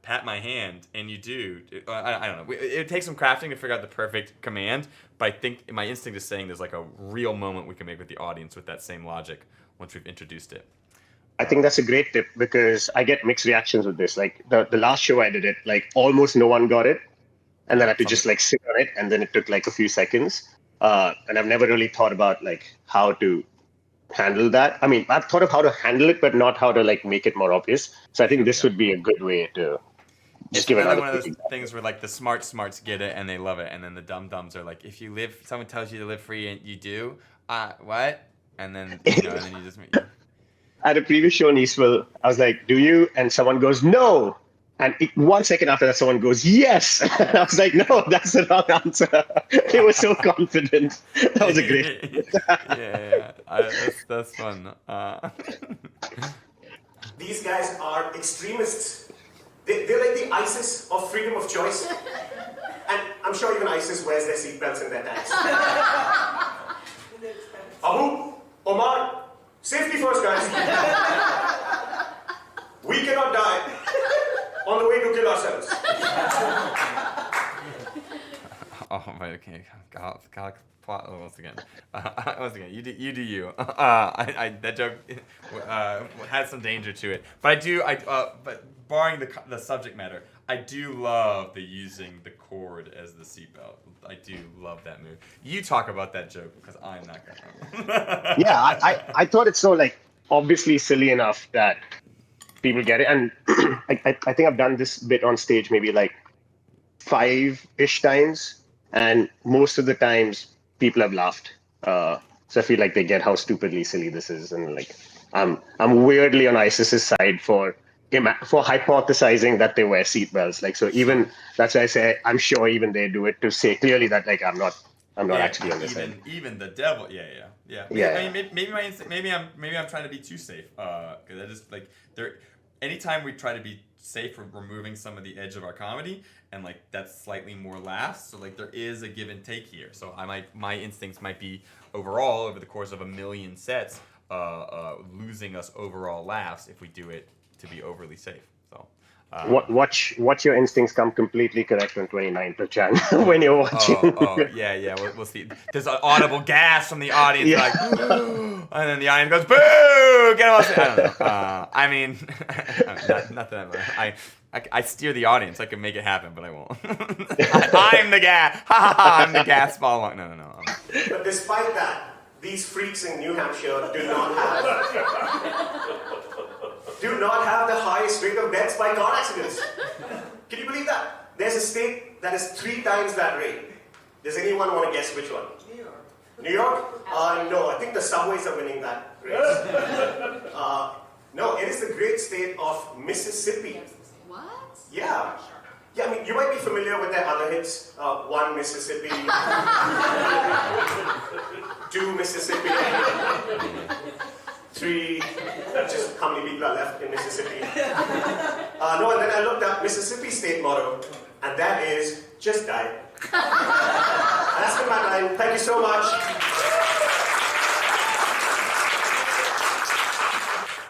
pat my hand and you do, I don't know. It takes some crafting to figure out the perfect command, but I think my instinct is saying there's like a real moment we can make with the audience with that same logic once we've introduced it. I think that's a great tip because I get mixed reactions with this. Like the last show I did it, like almost no one got it. And then I had to just like sit on it, and then it took like a few seconds. And I've never really thought about like how to handle that. I mean, I've thought of how to handle it, but not how to like make it more obvious. So I think this would be a good way to just give another another one of those things where like the smarts get it and they love it, and then the dumbs are like, if someone tells you to live free and you do, what? And then and then you just. At a previous show in Eastville, I was like, "Do you?" And someone goes, "No." And 1 second after that, someone goes, "Yes." And I was like, "No, that's the wrong answer." They were so confident. That was a great. That's fun. These guys are extremists. They're like the ISIS of freedom of choice. And I'm sure even ISIS wears their seatbelts in their tags. Abu, Omar, safety first, guys. We cannot die on the way to kill ourselves. Oh my, okay, God, once again, you do you. That joke had some danger to it, but but barring the subject matter, I do love using the cord as the seatbelt. I do love that move. You talk about that joke because I'm not gonna. Yeah, I thought it's so like obviously silly enough that people get it, and I think I've done this bit on stage maybe like 5-ish times, and most of the times people have laughed. So I feel like they get how stupidly silly this is, and like I'm weirdly on ISIS's side for hypothesizing that they wear seatbelts. Like, so even that's why I say I'm sure even they do it to say clearly that like I'm not actually on this side. Even the devil, yeah. I mean, maybe I'm trying to be too safe. Because I just like anytime we try to be safe, we're removing some of the edge of our comedy, and like that's slightly more laughs. So like there is a give and take here. So my instincts might be overall over the course of 1 million sets, losing us overall laughs if we do it to be overly safe. So watch your instincts come completely correct on 29th of Jan when you're watching. Yeah. We'll see. There's an audible gasp from the audience, like, and then the audience goes, "Boo! Get off!" I don't know. I mean, not that I steer the audience. I can make it happen, but I won't. I'm the gas. I'm the gas all along. No. But despite that, these freaks in New Hampshire do not have the highest rate of deaths by car accidents. Can you believe that? There's a state that is 3 times that rate. Does anyone want to guess which one? New York. New York? No, I think the subways are winning that race. No, it is the great state of Mississippi. What? Yeah. Yeah, I mean, you might be familiar with their other hits. 1 Mississippi, 2 Mississippi, 3, just how many people are left in Mississippi. No, and then I looked up Mississippi state motto, and that is, just die. That's been my line. Thank you so much.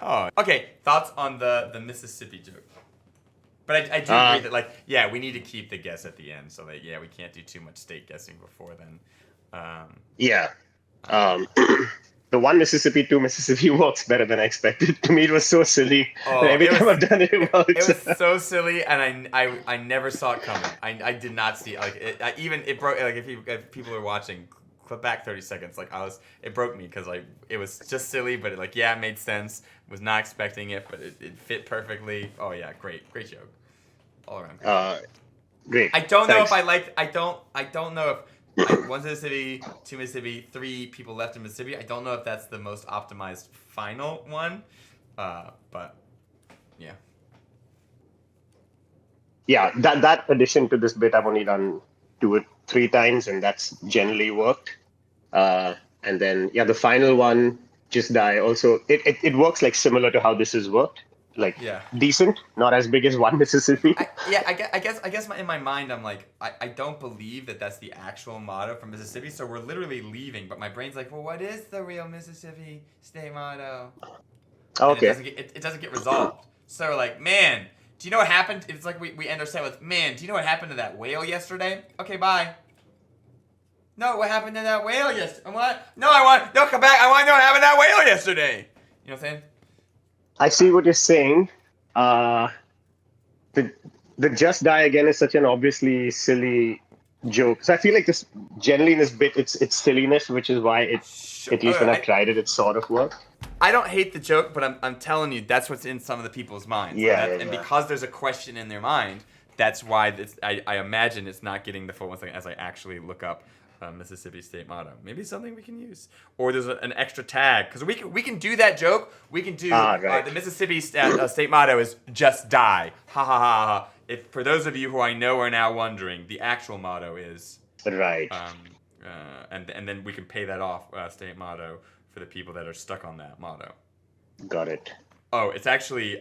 Oh, okay. Thoughts on the Mississippi joke? But I do agree that, like, yeah, we need to keep the guess at the end, so that, yeah, we can't do too much state guessing before then. The 1 Mississippi, 2 Mississippi works better than I expected. To me, it was so silly. Every time I've done it, it works. It was so silly, and I never saw it coming. I did not see it. Like, it broke. Like, if people are watching, clip back 30 seconds. Like, it broke me because like it was just silly, but it made sense. Was not expecting it, but it fit perfectly. Oh yeah, great joke. All around. Great. I don't know if I liked. I don't know if like, 1 Mississippi, 2 Mississippi, 3 people left in Mississippi. I don't know if that's the most optimized final one. But yeah. Yeah, that addition to this bit I've only done 2 or 3 times, and that's generally worked. And then the final one, just die. Also, it works like similar to how this has worked. like Yeah. decent, not as big as One Mississippi. I guess in my mind I'm like I don't believe that that's the actual motto from Mississippi, so we're literally leaving. But my brain's like, well, what is the real Mississippi state motto? And Okay. it doesn't get resolved. So we're like, man, do you know what happened? It's like we end our set with, man, do you know what happened to that whale yesterday? Okay, bye. No, what happened to that whale yesterday? What? No, come back. I want to know what happened to that whale yesterday. You know what I'm saying? I see what you're saying. The just die again is such an obviously silly joke. So I feel like this generally in this bit, it's silliness, which is why at least when I've tried it, it sort of worked. I don't hate the joke, but I'm telling you, that's what's in some of the people's minds. And because there's a question in their mind, that's why I imagine it's not getting the full one second as I actually look up Mississippi state motto. Maybe something we can use, or there's an extra tag because we can do that joke. We can do the Mississippi state motto is just die. Ha ha ha ha. If for those of you who I know are now wondering, the actual motto is right. And then we can pay that off state motto for the people that are stuck on that motto. Got it. Oh, it's actually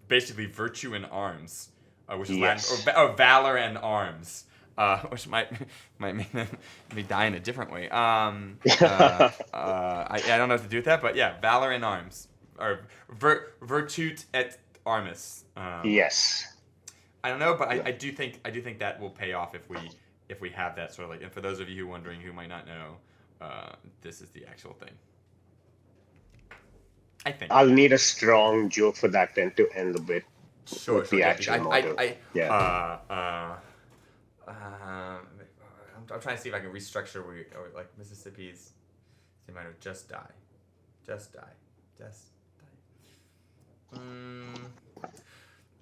basically virtue in arms, which is Latin, or valor and arms. Which might make me die in a different way. I don't know what to do with that, but yeah, valor in arms or virtute et armis. Yes. I don't know, but I do think that will pay off if we have that sort of like. And for those of you wondering who might not know, this is the actual thing. I think I'll need a strong joke for that then to end the bit. Sure. The actual motto. I'm trying to see if I can restructure like Mississippi's they might have just die.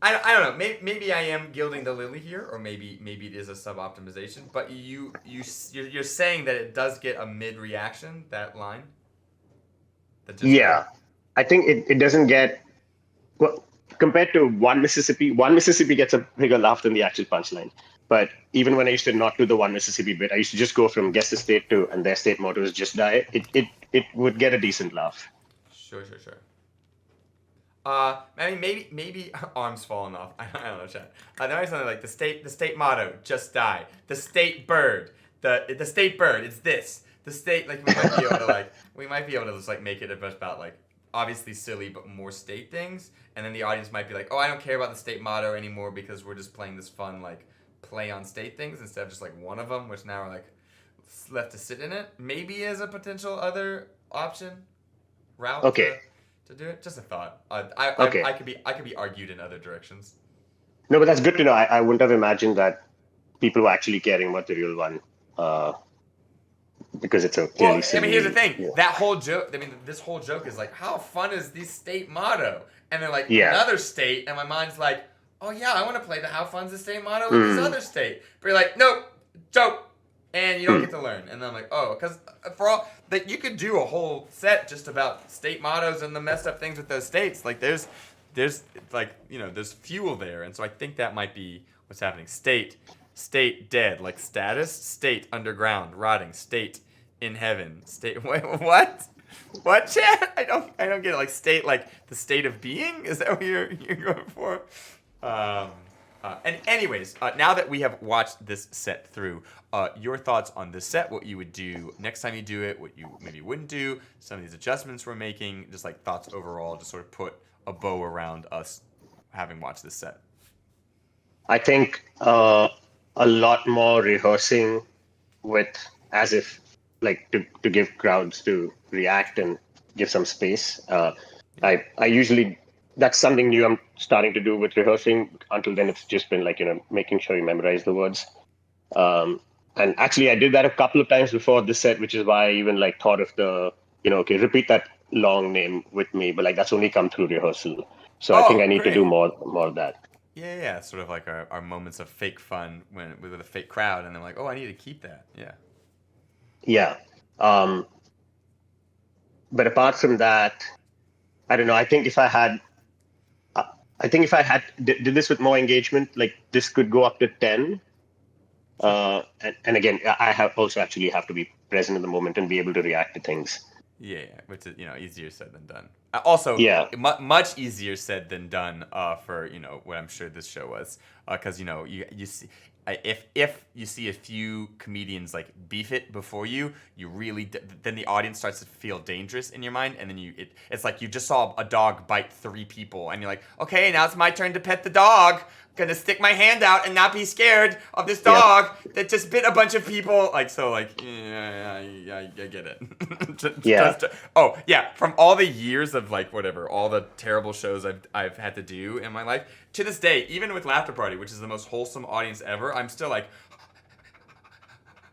I don't know. Maybe I am gilding the lily here, or maybe it is a sub-optimization. But you're saying that it does get a mid-reaction, that line. I think it doesn't get compared to One Mississippi gets a bigger laugh than the actual punchline. But even when I used to not do the One Mississippi bit, I used to just go from guess the state to, and their state motto is just die. It would get a decent laugh. Sure. I mean, maybe arms falling off. I don't know, Chad. There might be something like the state motto, just die. The state bird, the state bird. It's this. The state, like we might be able to just like make it about like obviously silly but more state things, and then the audience might be like, oh, I don't care about the state motto anymore because we're just playing this fun like play on state things instead of just like one of them, which now we're like left to sit in it. Maybe as a potential other option route. Okay. To do it, just a thought. I could be argued in other directions. No, but that's good to know. I wouldn't have imagined that people were actually caring about the real one, because it's a clearly silly. I mean, here's the thing. Yeah. That whole joke. I mean, this whole joke is like, how fun is this state motto? And they're like another state, and my mind's like, oh yeah, I want to play the how fun's the state motto with this other state. But you're like, nope, joke. And you don't get to learn. And then I'm like, oh, because for all that you could do a whole set just about state mottos and the messed up things with those states. Like there's like, there's fuel there. And so I think that might be what's happening. State dead, like status, state underground, rotting, state in heaven, state what? What, Chad? I don't get it. Like state, like the state of being? Is that what you're going for? And anyways, now that we have watched this set through, your thoughts on this set, what you would do next time you do it, what you maybe wouldn't do, some of these adjustments we're making, just like thoughts overall, just sort of put a bow around us having watched this set. I think a lot more rehearsing with as if like to give crowds to react and give some space. I usually that's something new I'm starting to do with rehearsing. Until then, it's just been like, making sure you memorize the words. And actually, I did that a couple of times before this set, which is why I even like thought of the, okay, repeat that long name with me. But like that's only come through rehearsal. So I think I need to do more of that. Yeah. Sort of like our moments of fake fun with a fake crowd. And then like, oh, I need to keep that. Yeah. Yeah. But apart from that, I don't know. I think if I had did this with more engagement, like this could go up to 10. And again, I have to be present in the moment and be able to react to things. Yeah, which is easier said than done. Also, Yeah. much easier said than done for what I'm sure this show was, because you see if you see a few comedians like beef it before you really then the audience starts to feel dangerous in your mind, and then it's like you just saw a dog bite 3 people, and you're like, okay, now it's my turn to pet the dog. Gonna stick my hand out and not be scared of this dog that just bit a bunch of people. I get it. Oh yeah, from all the years of all the terrible shows I've had to do in my life, to this day, even with Laughter Party, which is the most wholesome audience ever, I'm still like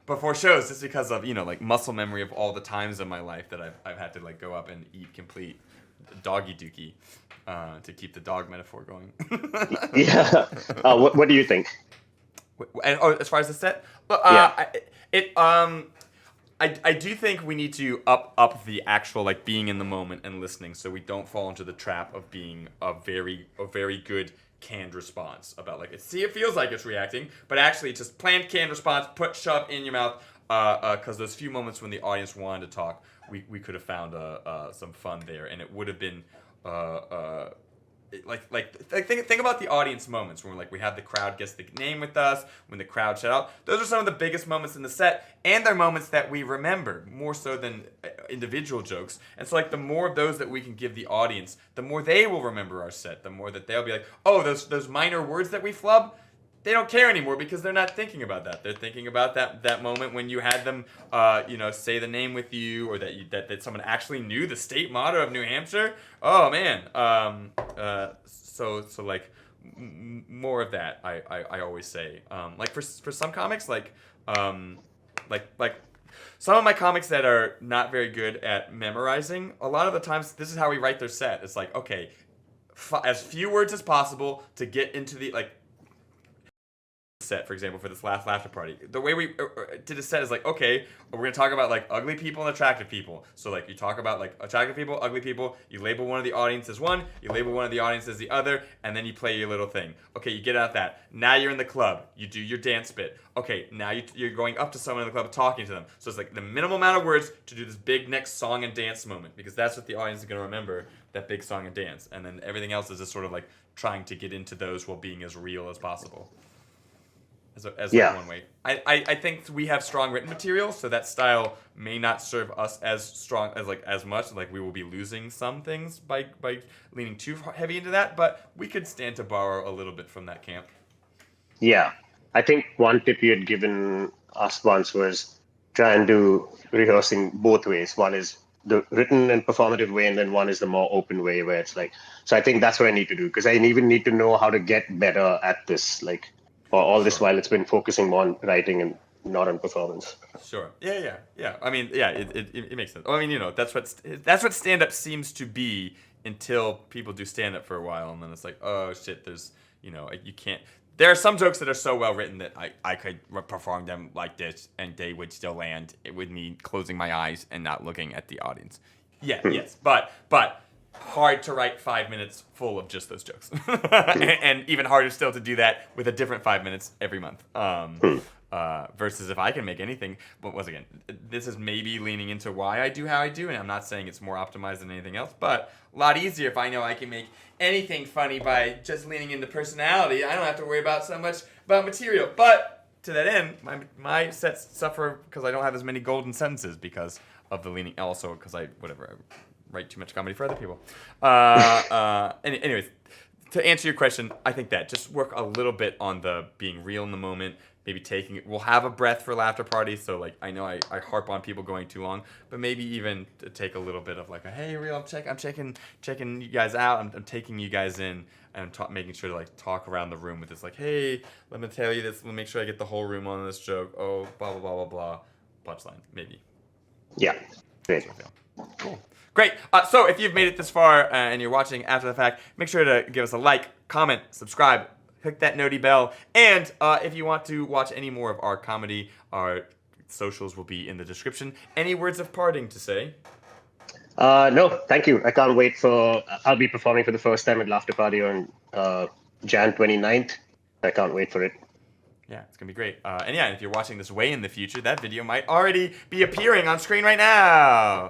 before shows, just because of muscle memory of all the times in my life that I've had to go up and eat complete doggy dookie. To keep the dog metaphor going. Yeah. What do you think? And as far as the set, I do think we need to up the actual being in the moment and listening, so we don't fall into the trap of being a very good canned response about it feels like it's reacting, but actually just planned canned response, shove in your mouth, because those few moments when the audience wanted to talk, we could have found some fun there, and it would have been. Think about the audience moments when we have the crowd guess the name with us, when the crowd shout out. Those are some of the biggest moments in the set, and they're moments that we remember more so than individual jokes. And so the more of those that we can give the audience, the more they will remember our set, the more that they'll be like, oh, those minor words that we flub, they don't care anymore because they're not thinking about that. They're thinking about that moment when you had them, say the name with you, or that someone actually knew the state motto of New Hampshire. Oh man. More of that. I always say. For some comics, some of my comics that are not very good at memorizing, a lot of the times this is how we write their set. It's okay, as few words as possible to get into the set. For example, for this last Laughter Party, the way we did a set is okay, we're gonna talk about ugly people and attractive people. So you talk about attractive people, ugly people, you label one of the audience as one, you label one of the audience as the other, and then you play your little thing. Okay, you get out that. Now you're in the club, you do your dance bit. Okay, now you're going up to someone in the club talking to them. So it's the minimal amount of words to do this big next song and dance moment, because that's what the audience is gonna remember, that big song and dance. And then everything else is just sort of trying to get into those while being as real as possible. As one way. I think we have strong written material, so that style may not serve us as strong as much. We will be losing some things by leaning too heavy into that, but we could stand to borrow a little bit from that camp. Yeah. I think one tip you had given us once was try and do rehearsing both ways. One is the written and performative way, and then one is the more open way where it's so I think that's what I need to do, because I even need to know how to get better at this, for all this while it's been focusing more on writing and not on performance. Sure. Yeah. I mean, yeah, it makes sense. I mean, that's what stand-up seems to be until people do stand-up for a while, and then it's oh shit, there's, you can't. There are some jokes that are so well written that I could perform them like this and they would still land. It would mean closing my eyes and not looking at the audience. Yeah, yes, but hard to write 5 minutes full of just those jokes, and even harder still to do that with a different 5 minutes every month. Versus if I can make anything, but once again, this is maybe leaning into why I do how I do, and I'm not saying it's more optimized than anything else, but a lot easier if I know I can make anything funny by just leaning into personality. I don't have to worry about so much about material. But to that end, my sets suffer because I don't have as many golden sentences because of the leaning. Also, because I write too much comedy for other people. Anyways, to answer your question, I think that just work a little bit on the being real in the moment. Maybe we'll have a breath for Laughter Party, so like I know I harp on people going too long, but maybe even to take a little bit of like a hey, real, I'm checking you guys out, I'm taking you guys in, and making sure to like talk around the room with this like, hey, let me tell you this, let me make sure I get the whole room on this joke, oh, blah blah blah blah blah, punchline, maybe. Yeah, great. Cool. Great. So if you've made it this far and you're watching after the fact, make sure to give us a like, comment, subscribe, click that noti bell, and if you want to watch any more of our comedy, our socials will be in the description. Any words of parting to say? No, thank you. I can't wait I'll be performing for the first time at Laughter Party on Jan 29th. I can't wait for it. Yeah, it's going to be great. And yeah, if you're watching this way in the future, that video might already be appearing on screen right now.